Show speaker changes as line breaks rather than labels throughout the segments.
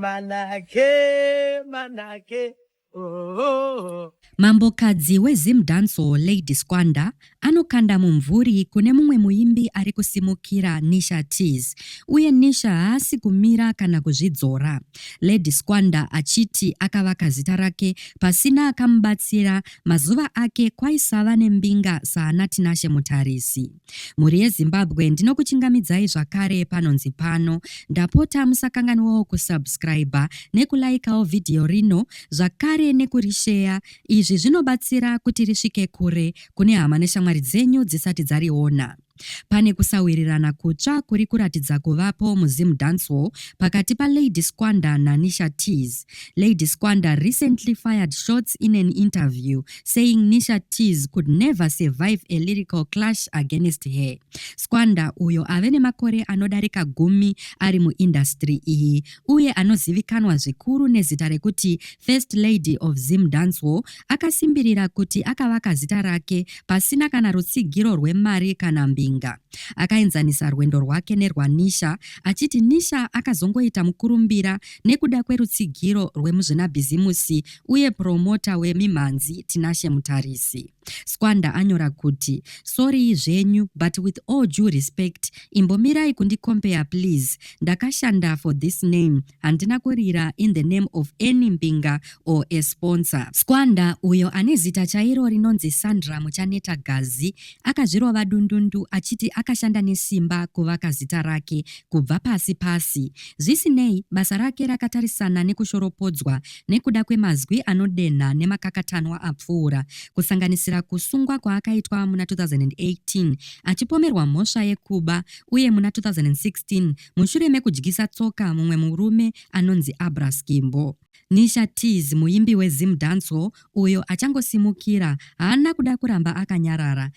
Manake, oh.
Mambokadzi weZim Dancehall Lady Squanda anokanda mumvuri kune mumwe muimbi ari kusimukira Nisha Teez, uye Nisha haasi kumira kana kuzvidzora. Lady Squanda achiti akavaka zita rake pasina akamubatsira, mazuva ake kwaisava nembinga saana Tinashe Mutarisi. Mhuri yeZimbabwe ndinokuchingamidzai zvakare panonzi pano. Ndapota musakanganwawo kusubscribe nekulaikawo vhidhiyo rino zvakare nekurisheya. Izvi zvinobatsira kuti risvike kure kune hama neshamwari dzenyu dzisati dzariona. Pane kusawirirana kutsva kuri kuratidza kuvapo muZim Dancehall pakati paLady Squanda naNisha Teez. Lady Squanda recently fired shots in an interview, saying Nisha Teez could never survive a lyrical clash against her. Squanda, uyo ave nemakore anodarika 10 ari muindustry iyi, uye anozivikanwa zvikuru nezita rekuti First Lady of Zim Dancehall, akasimbirira kuti akavaka zita rake pasina kana rutsigiro rwemari kana mbinga. Akaenzanisa rwendo rwake nerwaNisha, achiti Nisha akazongoita mukurumbira nekuda kwerutsigiro rwemuzvinabhizimusi uye promota wemimhanzi Tinashe Mutarisi. Squanda anyora kuti, sorry zvenyu, but with all due respect, imbomirai kundikompare please. Ndakashanda for this name, handina kurira in the name of any mbinga or a sponsor. Squanda, uyo ane zita chairo rinonzi Sandra Muchaneta Gazi, akazvirova dundundu achiti akashanda nesimba kuvaka zita rake kubva pasi. Zvisinei, basa rake rakatarisana nekushoropodzwa nekuda kwemazwi anodenha nemakakatanwa apfuura, kusanganisira kusungwa kwaakaitwa muna 2018 achipomerwa mhosva yekuba, uye muna 2016 mushure mekudyisa tsoka mumwe murume anonzi Abras Kimbo. Nisha Teez, muimbi weZim Dancehall uyo achangosimukira, haana kuda kuramba akanyarara.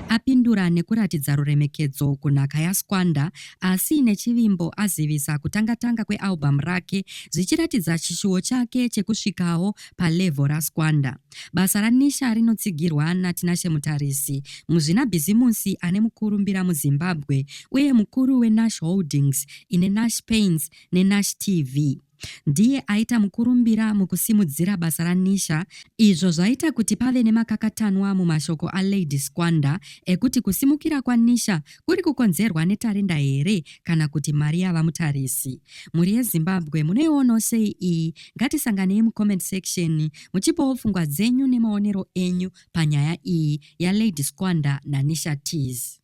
Apindura nekuratidza ruremekedzo kunhaka yaSquanda, asi nechivimbo azivisa kutanga kwealbum rake, zvichiratidza chishuwo chake chekusvikawo palevho raSquanda. Basa raNisha rinotsigirwa naTinashe Mutarisi, muzvinabhizimusi ane mukurumbira muZimbabwe, uye mukuru weNash Holdings ine Nash Paints neNash TV. Ndiye aita mukurumbira mukusimudzira basa raNisha. Izvo zvaita kuti pave nemakakatanwa mumashoko aLady Squanda ekuti kusimukira kwaNisha kuri kukonzerwa netarenda here kana kuti mari yava Mutarisi. Muri yeZimbabwe munoionawo sei iyi? Ngatisanganei mucomment section muchipawo pfungwa dzenyu nemaonero enyu panyaya iyi yaLady Squanda naNisha Teez.